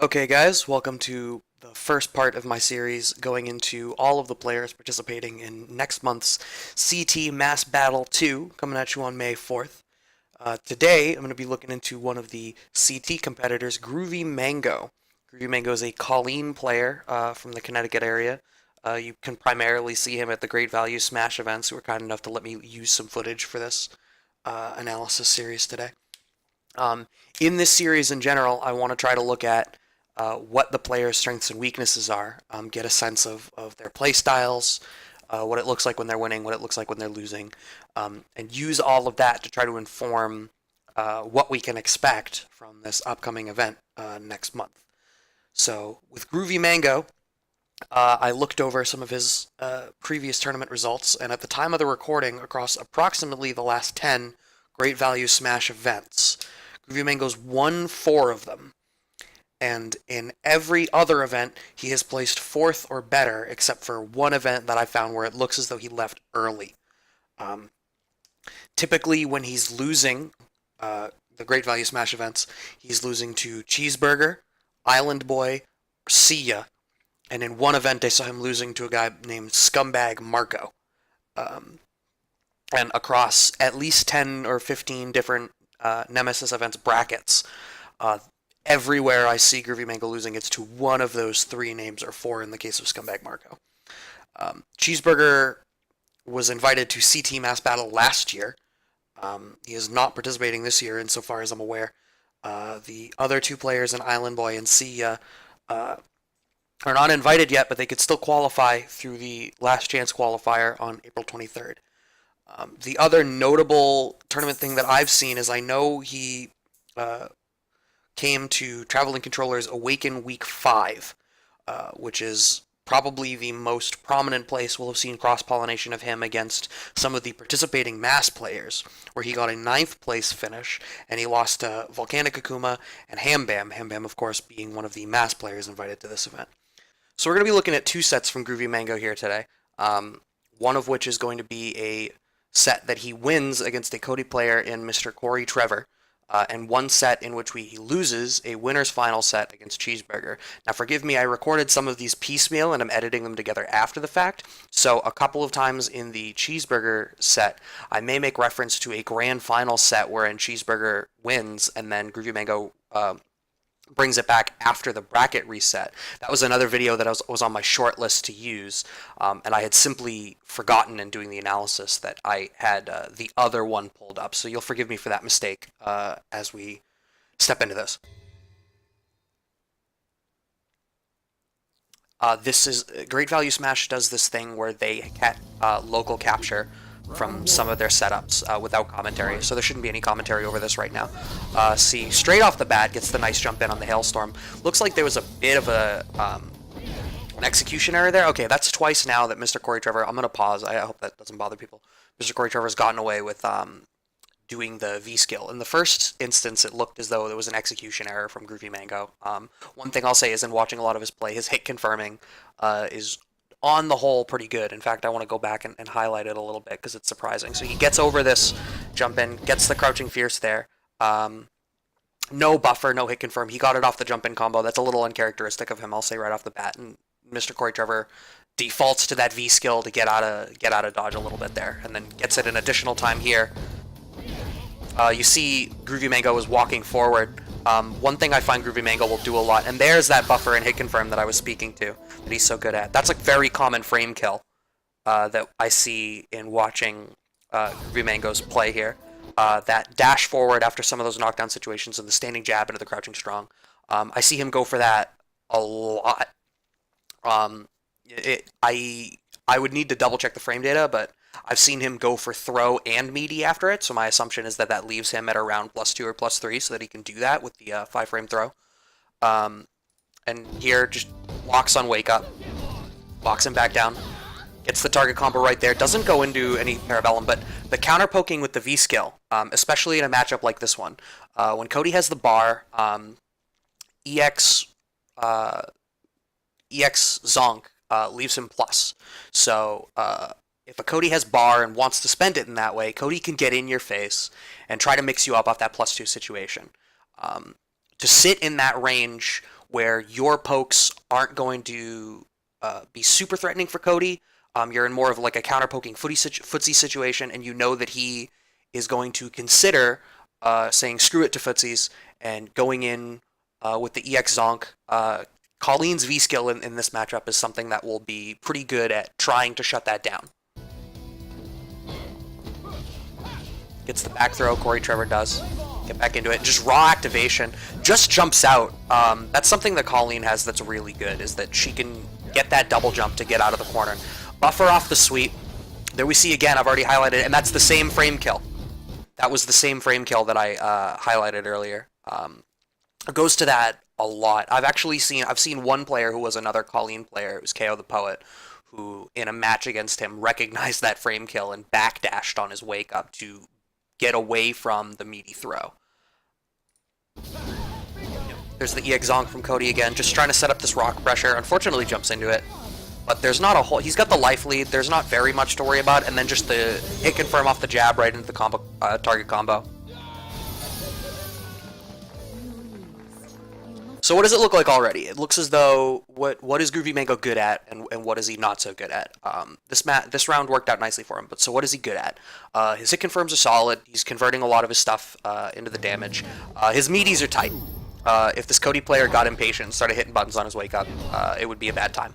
Okay, guys, welcome to the first part of my series going into all of the players participating in next month's CT Mass Battle 2, coming at you on May 4th. Today, I'm going to be looking into one of the CT competitors, GroovyMango. GroovyMango is a Colleen player from the Connecticut area. You can primarily see him at the GreatValueSmash events, who were kind enough to let me use some footage for this analysis series today. In this series in general, I want to try to look at what the player's strengths and weaknesses are, get a sense of their play styles, what it looks like when they're winning, what it looks like when they're losing, and use all of that to try to inform what we can expect from this upcoming event next month. So with GroovyMango, I looked over some of his previous tournament results, and at the time of the recording, across approximately the last 10 GreatValueSmash events, GroovyMango's won 4 of them. And in every other event, he has placed 4th or better, except for one event that I found where it looks as though he left early. Um, Typically, when he's losing the GreatValueSmash events, he's losing to Cheeseburger, Island Boy, See Ya, and in one event, I saw him losing to a guy named Scumbag Marco. Um, and across at least 10 or 15 different Nemesis events brackets, uh, everywhere I see GroovyMango losing, it's to one of those 3 names, or 4 in the case of Scumbag Marco. Cheeseburger was invited to CT Mass Battle last year. He is not participating this year, insofar as I'm aware. The other 2 players in Island Boy and Sia are not invited yet, but they could still qualify through the last chance qualifier on April 23rd. The other notable tournament thing that I've seen is I know he came to Traveling Controllers Awaken Week 5, which is probably the most prominent place we'll have seen cross-pollination of him against some of the participating mass players, where he got a 9th place finish, and he lost to Volcanic Akuma and Hambam, Hambam, of course, being one of the mass players invited to this event. So we're going to be looking at 2 sets from GroovyMango here today, one of which is going to be a set that he wins against a Cody player in Mr. Corey Trevor, and one set in which he loses a winner's final set against Cheeseburger. Now, forgive me, I recorded some of these piecemeal and I'm editing them together after the fact, so a couple of times in the Cheeseburger set, I may make reference to a grand final set wherein Cheeseburger wins and then GroovyMango brings it back after the bracket reset. That was another video that was on my short list to use, and I had simply forgotten in doing the analysis that I had the other one pulled up. So you'll forgive me for that mistake as we step into this. This is GreatValueSmash does this thing where they get local capture from some of their setups without commentary, so there shouldn't be any commentary over this right now. See, straight off the bat, gets the nice jump in on the Hailstorm. Looks like there was a bit of an execution error there. Okay, that's twice now that Mr. Corey Trevor, I'm going to pause, I hope that doesn't bother people. Mr. Corey Trevor's gotten away with doing the V skill. In the first instance, it looked as though there was an execution error from GroovyMango. One thing I'll say is in watching a lot of his play, his hit confirming is on the whole pretty good. In fact, I want to go back and highlight it a little bit because it's surprising. So he gets over this jump in, gets the crouching fierce there. No buffer, no hit confirm. He got it off the jump in combo. That's a little uncharacteristic of him, I'll say right off the bat. And Mr. Corey Trevor defaults to that V skill to get out of dodge a little bit there, and then gets it an additional time here. You see GroovyMango is walking forward. One thing I find GroovyMango will do a lot, and there's that buffer and hit confirm that I was speaking to, that he's so good at. That's a very common frame kill that I see in watching GroovyMango's play here. That dash forward after some of those knockdown situations and the standing jab into the crouching strong. I see him go for that a lot. I would need to double check the frame data, but I've seen him go for throw and meaty after it, so my assumption is that that leaves him at around +2 or +3 so that he can do that with the 5-frame throw. And here, just locks on wake up, locks him back down, gets the target combo right there, doesn't go into any parabellum, but the counter poking with the V skill, especially in a matchup like this one, when Cody has the bar, EX Zonk leaves him plus. So if a Cody has bar and wants to spend it in that way, Cody can get in your face and try to mix you up off that +2 situation. To sit in that range where your pokes aren't going to be super threatening for Cody. You're in more of like a counter-poking footsie situation, and you know that he is going to consider saying screw it to footsies and going in with the EX Zonk. Colleen's V-skill in this matchup is something that will be pretty good at trying to shut that down. Gets the back throw, Corey Trevor does. Get back into it. Just raw activation. Just jumps out. That's something that Colleen has that's really good, is that she can get that double jump to get out of the corner. Buffer off the sweep. There we see again, I've already highlighted it, and that's the same frame kill. That was the same frame kill that I highlighted earlier. It goes to that a lot. I've seen one player who was another Colleen player, it was KO the Poet, who in a match against him recognized that frame kill and backdashed on his wake up to get away from the meaty throw. There's the EX Zonk from Cody again, just trying to set up this rock pressure. Unfortunately jumps into it, but there's not a whole, he's got the life lead, there's not very much to worry about, and then just the hit confirm off the jab right into the combo, target combo. So what does it look like already? It looks as though, what is GroovyMango good at, and what is he not so good at? This round worked out nicely for him, but so what is he good at? His hit confirms are solid, he's converting a lot of his stuff into the damage. His meaties are tight. If this Cody player got impatient and started hitting buttons on his wake up, it would be a bad time.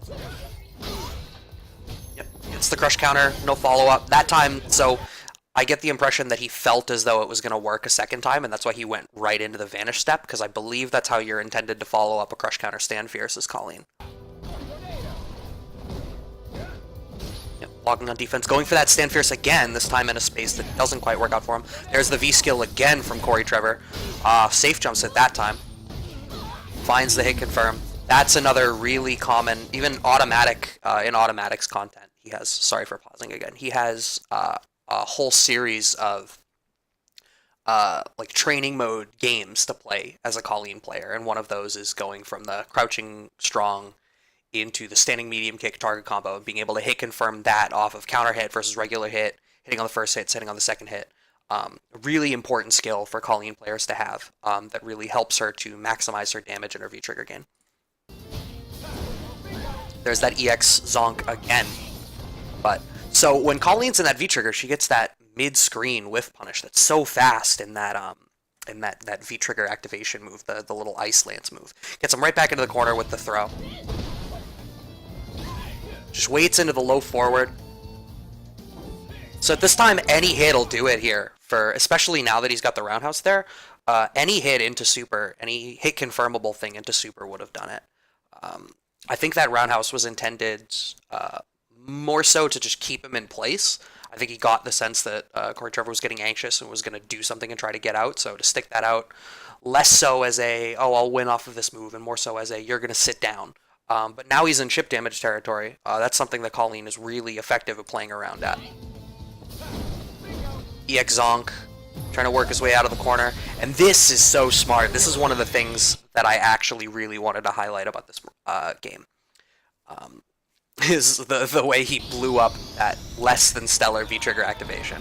Yep, it's the crush counter, no follow-up. That time, so I get the impression that he felt as though it was going to work a second time, and that's why he went right into the vanish step, because I believe that's how you're intended to follow up a crush counter stand fierce, as Colleen. Yep, logging on defense, going for that stand fierce again, this time in a space that doesn't quite work out for him. There's the V skill again from Corey Trevor. Safe jumps at that time. Finds the hit confirm. That's another really common, even automatic, in automatics content, he has, sorry for pausing again, he has a whole series of like training mode games to play as a Colleen player, and one of those is going from the crouching strong into the standing medium kick target combo, and being able to hit confirm that off of counter hit versus regular hit, hitting on the first hit, hitting on the second hit. Really important skill for Colleen players to have, that really helps her to maximize her damage and her V-trigger gain. There's that EX Zonk again. But so when Colleen's in that V-trigger, she gets that mid-screen whiff punish that's so fast in that that V-trigger activation move, the little ice lance move. Gets him right back into the corner with the throw. Just waits into the low forward. So at this time, any hit will do it here, for especially now that he's got the roundhouse there. Any hit into super, any hit confirmable thing into super would have done it. I think that roundhouse was intended more so to just keep him in place. I think he got the sense that Corey Trevor was getting anxious and was going to do something and try to get out, so to stick that out, less so as a, oh, I'll win off of this move, and more so as a, you're going to sit down. But now he's in chip damage territory. That's something that Colleen is really effective at playing around at. EX Zonk, trying to work his way out of the corner, and this is so smart. This is one of the things that I actually really wanted to highlight about this game. Is the way he blew up that less than stellar V-trigger activation.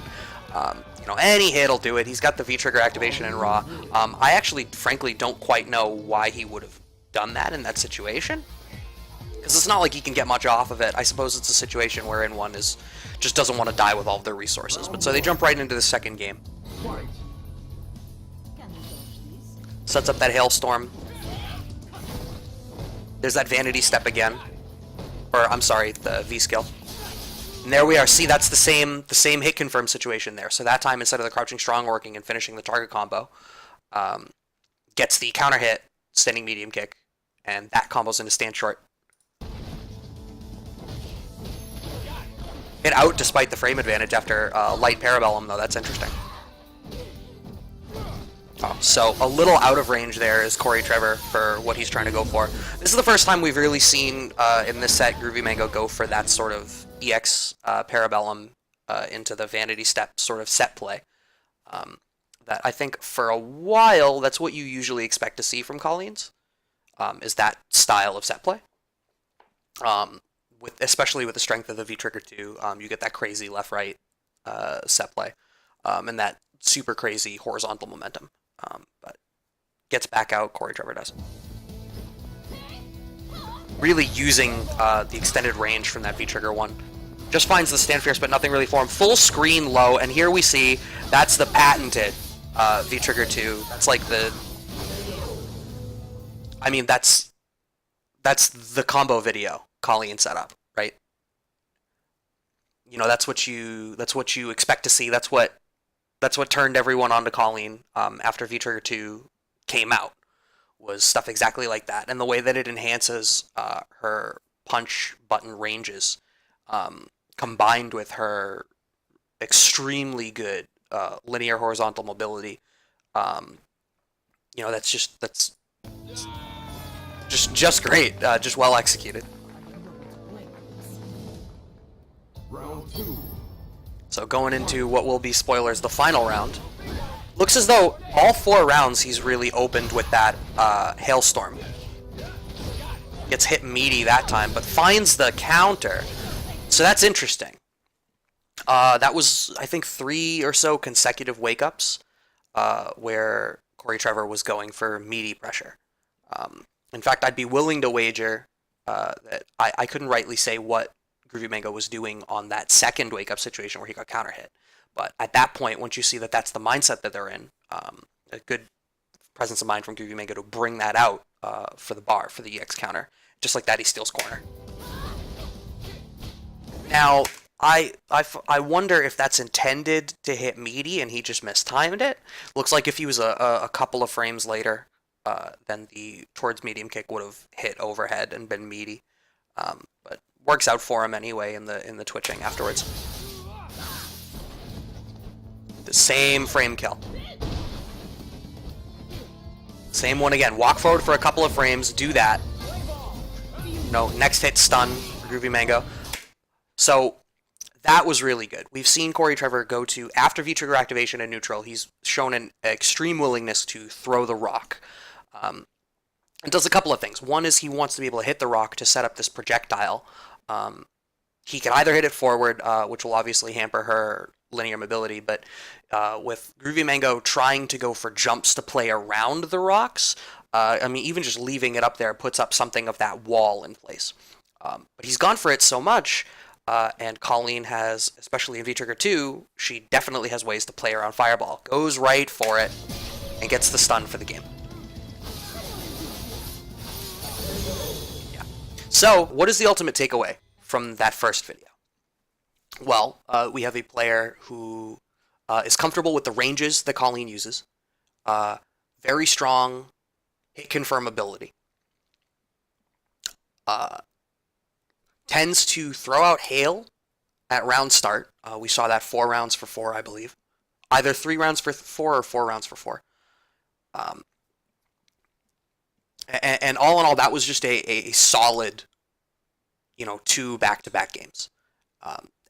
You know, any hit will do it. He's got the V-trigger activation in Raw. I actually, frankly, don't quite know why he would have done that in that situation, because it's not like he can get much off of it. I suppose it's a situation wherein one is just doesn't want to die with all of their resources. But so they jump right into the second game. Sets up that hailstorm. There's that vanity step again. Or, I'm sorry, the V-skill. And there we are. See, that's the same hit confirm situation there. So that time, instead of the crouching strong working and finishing the target combo, gets the counter hit, standing medium kick, and that combos into stand short. Hit out despite the frame advantage after light parabellum, though. That's interesting. So a little out of range there is Corey Trevor for what he's trying to go for. This is the first time we've really seen in this set GroovyMango go for that sort of EX parabellum into the vanity step sort of set play. That I think for a while that's what you usually expect to see from Colleen's, is that style of set play. Especially with the strength of the V-trigger too, you get that crazy left-right set play, and that super crazy horizontal momentum. But gets back out, Corey Trevor does. really using the extended range from that V-Trigger one. Just finds the stand fierce, but nothing really for him. Full screen low, and here we see that's the patented V-Trigger 2. That's like the... I mean, that's the combo video Colleen set up, right? You know, that's what you expect to see. That's what turned everyone on to Colleen after V-Trigger 2 came out, was stuff exactly like that. And the way that it enhances her punch button ranges, combined with her extremely good linear horizontal mobility, you know, that's just great, just well executed. Round 2. So going into what will be spoilers, the final round. Looks as though all 4 rounds he's really opened with that hailstorm. Gets hit meaty that time, but finds the counter. So that's interesting. That was, I think, 3 or so consecutive wake-ups where Corey Trevor was going for meaty pressure. In fact, I'd be willing to wager that I couldn't rightly say what GroovyMango was doing on that second wake-up situation where he got counter-hit. But at that point, once you see that that's the mindset that they're in, a good presence of mind from GroovyMango to bring that out for the bar, for the EX counter. Just like that, he steals corner. Now, I wonder if that's intended to hit meaty and he just mistimed it. Looks like if he was a couple of frames later, then the towards medium kick would have hit overhead and been meaty. But works out for him anyway in the twitching afterwards. The same frame kill. Same one again. Walk forward for a couple of frames. Do that. No, next hit stun for GroovyMango. So that was really good. We've seen Corey Trevor go to, after V-Trigger activation and neutral, he's shown an extreme willingness to throw the rock. It does a couple of things. One is he wants to be able to hit the rock to set up this projectile. He can either hit it forward, which will obviously hamper her linear mobility, but with GroovyMango trying to go for jumps to play around the rocks, I mean, even just leaving it up there puts up something of that wall in place. But he's gone for it so much, and Colleen has, especially in V-Trigger 2, she definitely has ways to play around Fireball. Goes right for it, and gets the stun for the game. Yeah. So, what is the ultimate takeaway from that first video? Well, we have a player who is comfortable with the ranges that Colleen uses. Very strong hit confirm ability. Tends to throw out hail at round start. We saw that 4 rounds for 4, I believe. Either 3 rounds for 4 or 4 rounds for 4. And all in all, that was just a solid, 2 back-to-back games.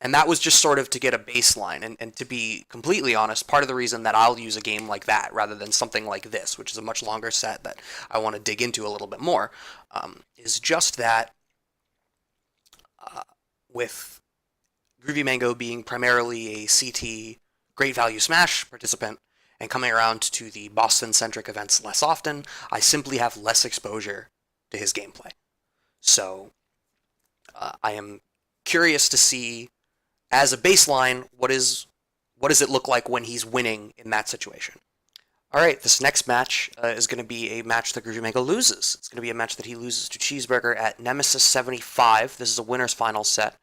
And that was just sort of to get a baseline. And to be completely honest, part of the reason that I'll use a game like that rather than something like this, which is a much longer set that I want to dig into a little bit more, is just that with GroovyMango being primarily a CT GreatValueSmash participant and coming around to the Boston-centric events less often, I simply have less exposure to his gameplay. So I am curious to see, as a baseline, what does it look like when he's winning in that situation? All right, this next match is going to be a match that GroovyMango loses. It's going to be a match that he loses to Cheeseburger at Nemesis 75. This is a winner's final set.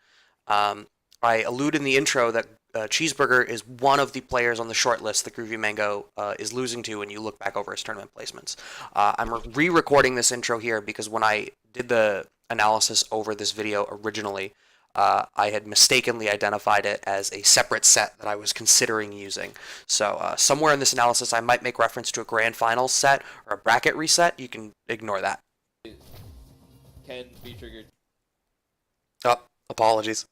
I alluded in the intro that Cheeseburger is one of the players on the short list that GroovyMango is losing to when you look back over his tournament placements. I'm re-recording this intro here because when I did the analysis over this video originally, I had mistakenly identified it as a separate set that I was considering using. So somewhere in this analysis, I might make reference to a grand finals set or a bracket reset. You can ignore that. Can be triggered. Oh, apologies.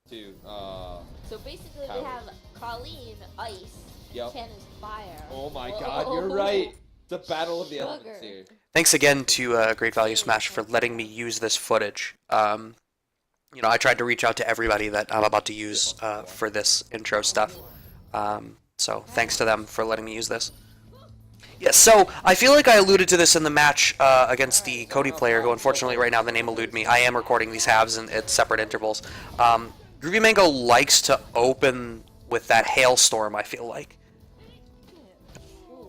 So basically, we have Colleen, ice. Yep. Ken is fire. Oh my god, you're right. The battle of the elements here. Thanks again to GreatValueSmash for letting me use this footage. I tried to reach out to everybody that I'm about to use for this intro stuff. So thanks to them for letting me use this. Yeah, so I feel like I alluded to this in the match against the Cody player, who unfortunately right now the name elude me. I am recording these halves at separate intervals. GroovyMango likes to open with that hailstorm, I feel like.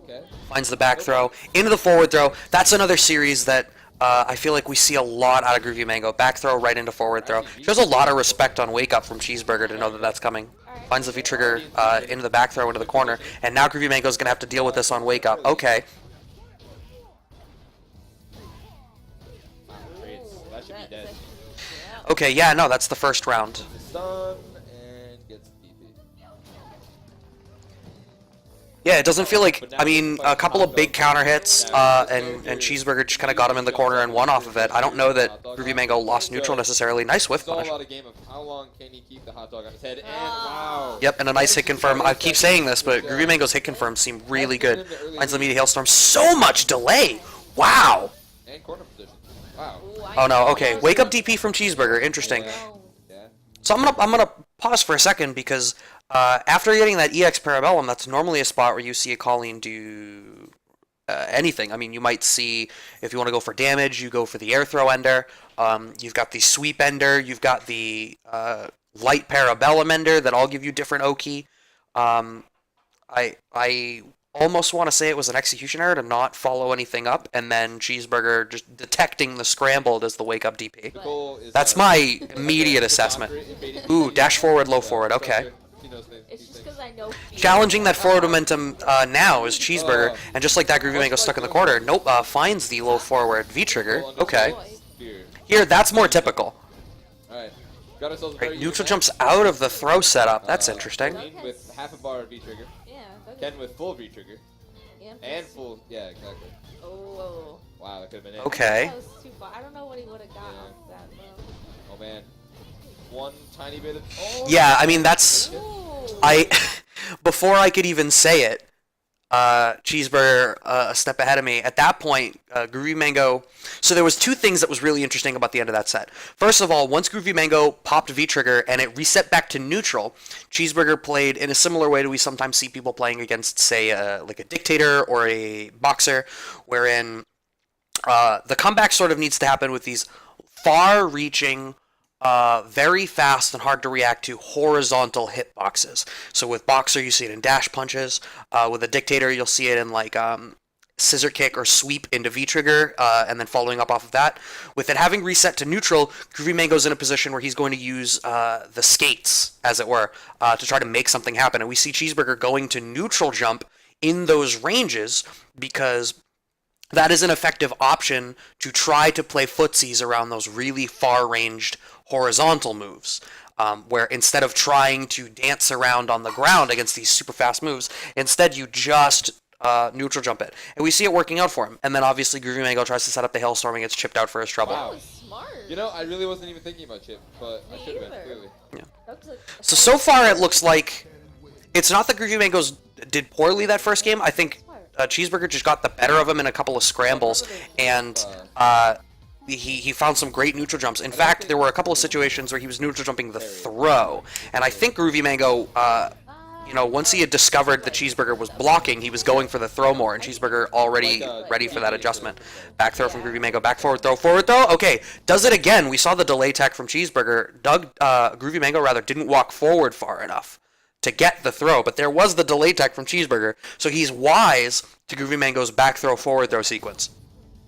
Okay. Finds the back throw, into the forward throw. That's another series that I feel like we see a lot out of GroovyMango. Back throw right into forward throw. Shows a lot of respect on Wake Up from Cheeseburger to know that that's coming. Finds the V-trigger into the back throw into the corner. And now GroovyMango's going to have to deal with this on Wake Up. Okay. That should be dead. Okay, yeah, no, that's the first round. Stun and gets DP. Yeah, it doesn't feel like, I mean, a couple of big counter hits, and Cheeseburger just kind of got him in the corner and won off of it. I don't know that GroovyMango lost neutral necessarily. Nice whiff It's all punish. about a game of how long can he keep the hot dog on his head, and wow. Yep, and a nice hit confirm. I keep saying this, but GroovyMango's hit confirms seem really good. Finds the media hailstorm. So much delay! Wow! And corner position. Wow. Oh no, okay. Wake Up DP from Cheeseburger. Interesting. Yeah. So I'm gonna pause for a second because after getting that EX Parabellum, that's normally a spot where you see a Colleen do anything. I mean, you might see, if you want to go for damage, you go for the air throw ender. You've got the sweep ender. You've got the light Parabellum ender that all give you different Oki. I almost want to say it was an execution error to not follow anything up, and then Cheeseburger just detecting the scrambled as the wake up DP. That's my immediate assessment. Ooh, dash forward, low forward, okay. It's just because I know. Challenging that forward momentum now is Cheeseburger, and just like that, GroovyMango stuck in the corner. Nope, finds the low forward V-trigger. Okay. Here, that's more typical. Alright. Right, neutral jumps out of the throw setup. That's interesting. With half a bar of V-trigger. Yeah. Ken with full V-trigger. And full, yeah, exactly. Oh. Wow, that could have been it. Okay. That was too far. I don't know what he would have got off that though. Oh man. One tiny bit of. Oh, Yeah, I mean, that's. Before I could even say it, Cheeseburger a step ahead of me. At that point, GroovyMango. So there was two things that was really interesting about the end of that set. First of all, once GroovyMango popped V-trigger and it reset back to neutral, Cheeseburger played in a similar way to we sometimes see people playing against, say, like a dictator or a boxer, wherein the comeback sort of needs to happen with these far-reaching, very fast and hard to react to horizontal hitboxes. So with Boxer, you see it in dash punches. With a Dictator, you'll see it in like scissor kick or sweep into V-trigger, and then following up off of that. With it having reset to neutral, GroovyMango's in a position where he's going to use the skates, as it were, to try to make something happen. And we see Cheeseburger going to neutral jump in those ranges because that is an effective option to try to play footsies around those really far-ranged horizontal moves, where instead of trying to dance around on the ground against these super fast moves, instead you just neutral jump it. And we see it working out for him. And then obviously GroovyMango tries to set up the hailstorm and gets chipped out for his trouble. Wow. That was smart. You know, I really wasn't even thinking about chip, but I should have been, clearly. Yeah. So So far it looks like it's not that GroovyMango's did poorly that first game. I think Cheeseburger just got the better of him in a couple of scrambles, and he found some great neutral jumps. In fact, there were a couple of situations where he was neutral jumping the throw, and I think GroovyMango, you know, once he had discovered that Cheeseburger was blocking, he was going for the throw more, and Cheeseburger already ready for that adjustment. Back throw from GroovyMango, back forward throw, okay, does it again. We saw the delay tech from Cheeseburger. GroovyMango rather didn't walk forward far enough to get the throw, but there was the delay tech from Cheeseburger, so he's wise to GroovyMango's back throw, forward throw sequence.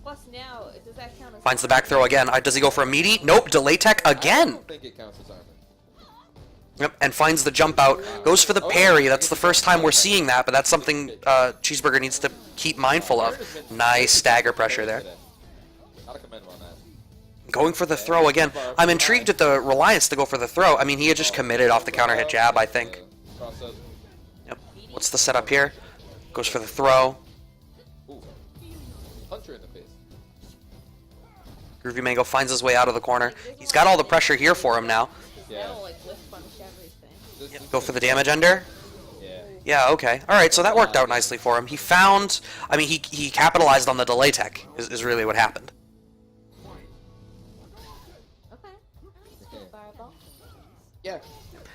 plus now, does that count as Finds the back throw again. Does he go for a meaty? Nope, delay tech I again. don't think it counts as armor. Yep, and finds the jump out. Goes for the parry. That's the first time we're seeing that, but that's something Cheeseburger needs to keep mindful of. Nice stagger pressure there. Gotta commend him on that. Going for the throw again. I'm intrigued at the reliance to go for the throw. I mean, he had just committed off the counter hit jab, I think. Yep. What's the setup here? Goes for the throw. Ooh. Puncher in the face. GroovyMango finds his way out of the corner. He's got all the pressure here for him now. Yeah. That'll like whiff punish everything. Go for the damage ender. Yeah. Yeah, okay. Alright, so that worked out nicely for him. He found... I mean, he capitalized on the delay tech, is really what happened. Okay. Good fireball. Yeah.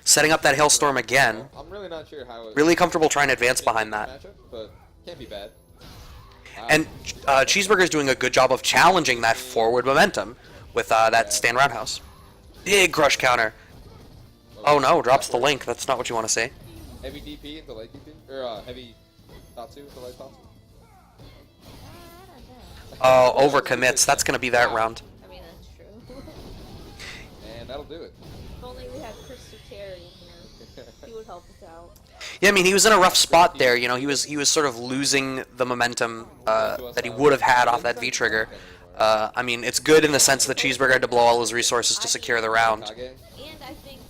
Setting up that hailstorm again. I'm really not sure how it Really comfortable trying to advance behind that. matchup, but can't be bad. And Cheeseburger's doing a good job of challenging that forward momentum with that stand roundhouse. Big crush counter. Oh no, drops the link. That's not what you want to say. Heavy DP into light DP? Or heavy Tatsu into light Tatsu? Oh, overcommits. That's going to be that round. I mean, that's true. And that'll do it. If only we had Chris Terry in here. He would help us out. Yeah, I mean, he was in a rough spot there. You know, he was sort of losing the momentum that he would have had off that V-trigger. I mean, it's good in the sense that Cheeseburger had to blow all his resources to secure the round. Kage? And I think.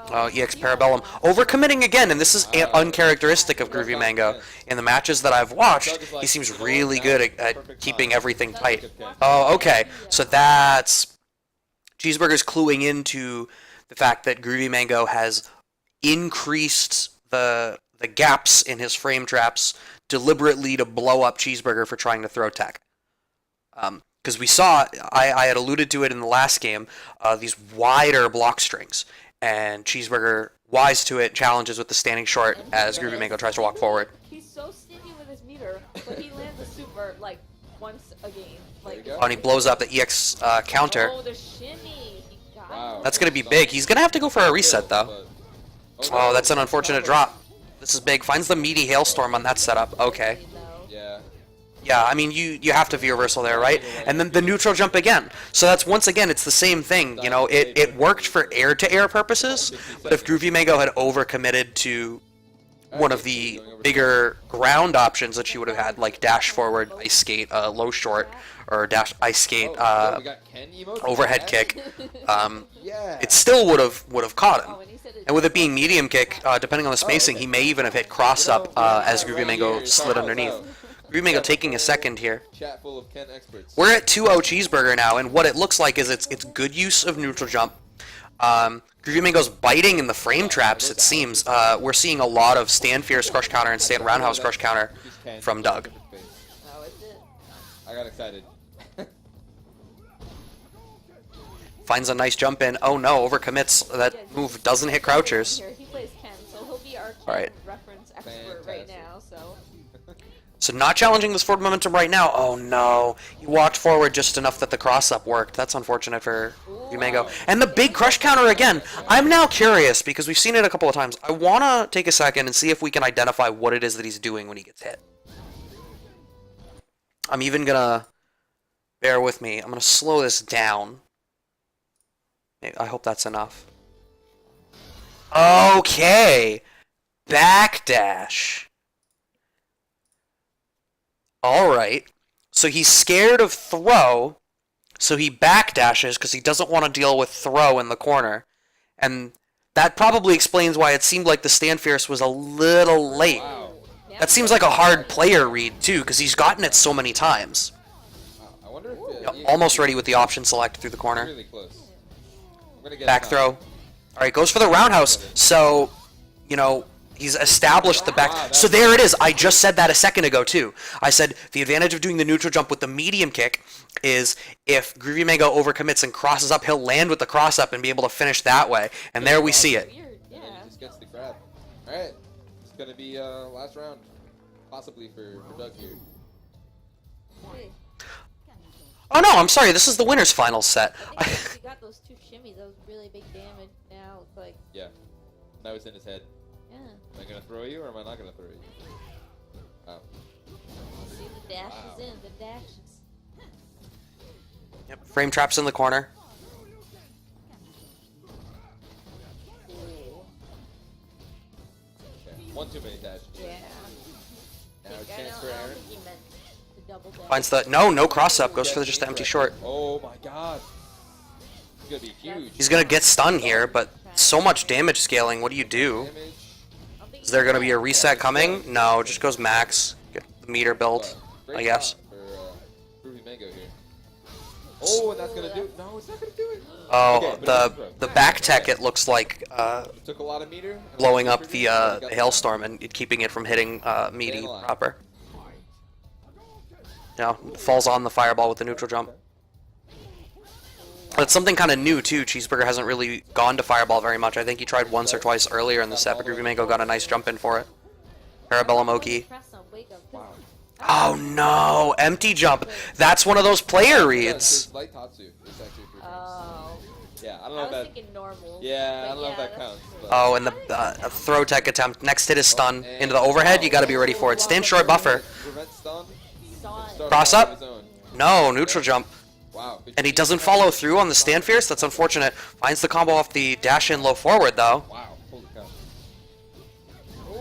EX Parabellum. Overcommitting again, and this is uncharacteristic of GroovyMango. In the matches that I've watched, he seems really good at keeping everything tight. Oh, okay. So that's... Cheeseburger's cluing into the fact that GroovyMango has increased the gaps in his frame traps deliberately to blow up Cheeseburger for trying to throw tech. Because we saw, I had alluded to it in the last game, these wider block strings. And Cheeseburger, wise to it, challenges with the standing short as GroovyMango tries to walk forward. He's so stingy with his meter, but he lands a super like once a game. Like, There you go. Oh, and he blows up the EX counter. Oh, the shimmy! He got Wow. it. That's going to be big. He's going to have to go for a reset, though. Oh, that's an unfortunate drop. This is big. Finds the meaty hailstorm on that setup. Okay. Yeah. Yeah, I mean, you have to V-reversal there, right? And then the neutral jump again. So that's, once again, it's the same thing. You know, it worked for air-to-air purposes, but if GroovyMango had overcommitted to one of the bigger ground options that she would have had, like dash forward, ice skate, low short, or dash ice skate, We got Ken emotes? overhead kick, Yeah. it still would have caught him. Oh, and he said it And with it being medium kick, depending on the spacing, he may even have hit cross up as GroovyMango slid underneath. GroovyMango taking a second here. Chat full of Ken experts. We're at 2-0 Cheeseburger now, and what it looks like is it's good use of neutral jump. GroovyMango's biting in the frame traps, it seems. We're seeing a lot of stand fierce crush counter and stand roundhouse crush counter from Doug. Oh, is it? I got excited. Finds a nice jump in. Oh no, overcommits. That move doesn't hit crouchers. Here, he plays Ken, so he'll be our Ken Alright. reference expert right now. So. So not challenging this forward momentum right now. Oh no. He walked forward just enough that the cross-up worked. That's unfortunate for GroovyMango. And the big crush counter again. I'm now curious, because we've seen it a couple of times. I want to take a second and see if we can identify what it is that he's doing when he gets hit. I'm even going to... Bear with me. I'm going to slow this down. I hope that's enough. Okay. Backdash. Alright, so he's scared of throw, so he backdashes because he doesn't want to deal with throw in the corner. And that probably explains why it seemed like the stand fierce was a little late. Wow. That seems like a hard player read too, because he's gotten it so many times. Wow. I wonder if Almost ready with the option select through the corner. Really close. I'm gonna get Back a throw. Alright, goes for the roundhouse. So, you know, he's established the back. So there it is. I just said that a second ago too. I said the advantage of doing the neutral jump with the medium kick is if GroovyMango overcommits and crosses up, he'll land with the cross up and be able to finish that way. And there we see it. Weird, yeah. And then he just gets the grab. Alright. It's gonna be last round. Possibly for Doug here. Hey, Oh no, I'm sorry. This is the winner's final set. I think if we got those two shimmies, that was really big damage. Now it's like, Yeah. Now it's in his head. yeah. Am I gonna throw you or am I not gonna throw you? Oh. See the dash is in, the dash is. Yep, frame traps in the corner. Okay. One too many dashes. Yeah. Now a I chance don't- for I don't Aaron. think he meant the double dash. Finds the no cross up. Goes for just the empty short. Oh my god. It's gonna be huge. He's gonna get stunned here, but so much damage scaling. What do you do? Damage. I don't think Is there he gonna be a meant- reset coming? No, just goes max. Get the meter built, Great I guess. spot for GroovyMango here. Oh, and that's gonna do it. No, it's not gonna do it. Oh, Okay, but the back tech. It looks like It took a lot of meter. and blowing a lot up of the got the hailstorm and keeping it from hitting meaty alive. proper. You know, falls on the fireball with the neutral jump. That's something kind of new too. Cheeseburger hasn't really gone to fireball very much. I think he tried once or twice earlier in the set, but GroovyMango got a nice jump in for it. Parabellum Oki. Press on wake up. Wow. Oh no, empty jump. That's one of those player reads. His light Tatsu is actually 3 frames. Oh. Yeah, I don't I know was if that. thinking normal. Yeah, I but don't know if that that's counts. true. But... Oh, and the throw tech attempt. Next hit is stun. and- Into the overhead, you gotta be ready for it. Stand short buffer. Prevent stun. Stun. Start Cross off up. on his own. No, neutral Okay. jump. Wow. And he doesn't follow through on the stand fierce. That's unfortunate. Finds the combo off the dash in low forward though. Wow. Holy cow.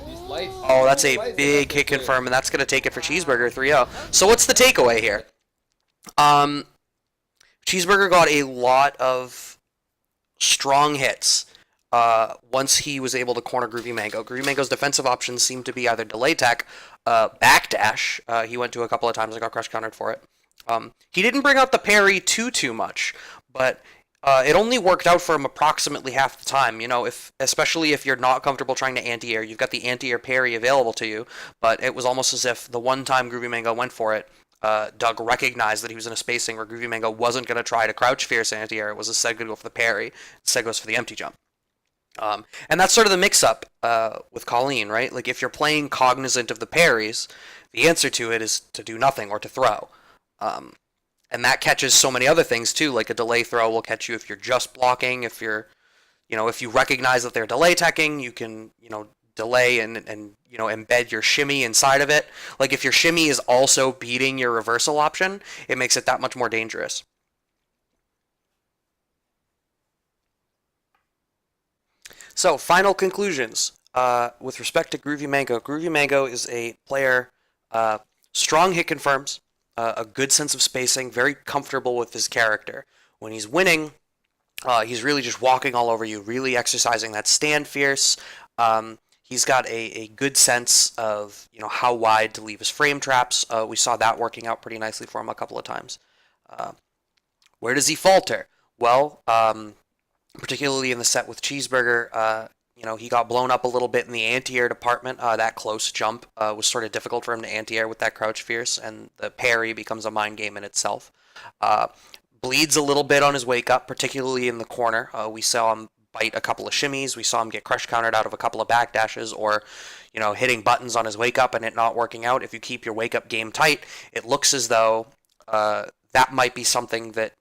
These lights. Oh, that's a These lights are big not hit good. confirm, and that's gonna take it for Cheeseburger 3-0. So what's the takeaway here? Cheeseburger got a lot of strong hits once he was able to corner GroovyMango. GroovyMango's defensive options seem to be either delay tech, backdash. He went to a couple of times and got crush countered for it. He didn't bring out the parry too much, but it only worked out for him approximately half the time. You know, especially if you're not comfortable trying to anti-air, you've got the anti-air parry available to you, but it was almost as if the one time GroovyMango went for it, Doug recognized that he was in a spacing where GroovyMango wasn't going to try to crouch fierce anti-air. It was instead going to go for the parry. Instead goes for the empty jump. And that's sort of the mix-up with Colleen, right? Like, if you're playing cognizant of the parries, the answer to it is to do nothing or to throw. And that catches so many other things, too. Like, a delay throw will catch you if you're just blocking. If you're, if you recognize that they're delay teching, you can, delay and embed your shimmy inside of it. Like, if your shimmy is also beating your reversal option, it makes it that much more dangerous. So, final conclusions with respect to GroovyMango. GroovyMango is a player, strong hit confirms, a good sense of spacing, very comfortable with his character. When he's winning, he's really just walking all over you, really exercising that stand fierce. He's got a good sense of how wide to leave his frame traps. We saw that working out pretty nicely for him a couple of times. Where does he falter? Well, particularly in the set with Cheeseburger, he got blown up a little bit in the anti-air department. That close jump was sort of difficult for him to anti-air with that crouch fierce, and the parry becomes a mind game in itself. Bleeds a little bit on his wake up, particularly in the corner. We saw him bite a couple of shimmies. We saw him get crush countered out of a couple of backdashes, or hitting buttons on his wake up and it not working out. If you keep your wake up game tight, it looks as though that might be something that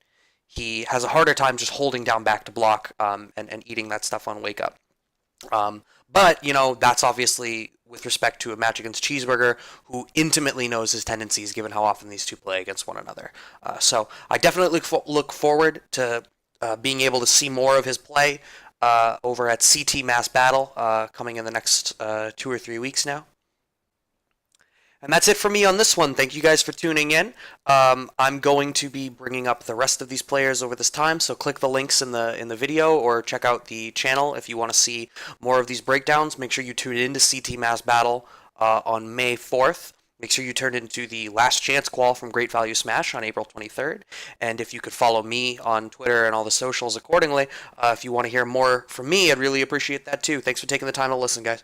he has a harder time just holding down back to block and eating that stuff on wake up. But that's obviously with respect to a match against Cheeseburger, who intimately knows his tendencies given how often these two play against one another. So I definitely look forward to being able to see more of his play over at CT Mass Battle coming in the next 2 or 3 weeks now. And that's it for me on this one. Thank you guys for tuning in. I'm going to be bringing up the rest of these players over this time, so click the links in the video or check out the channel if you want to see more of these breakdowns. Make sure you tune into CT Mass Battle on May 4th. Make sure you turn into the Last Chance Qual from GreatValueSmash on April 23rd. And if you could follow me on Twitter and all the socials accordingly, if you want to hear more from me, I'd really appreciate that too. Thanks for taking the time to listen, guys.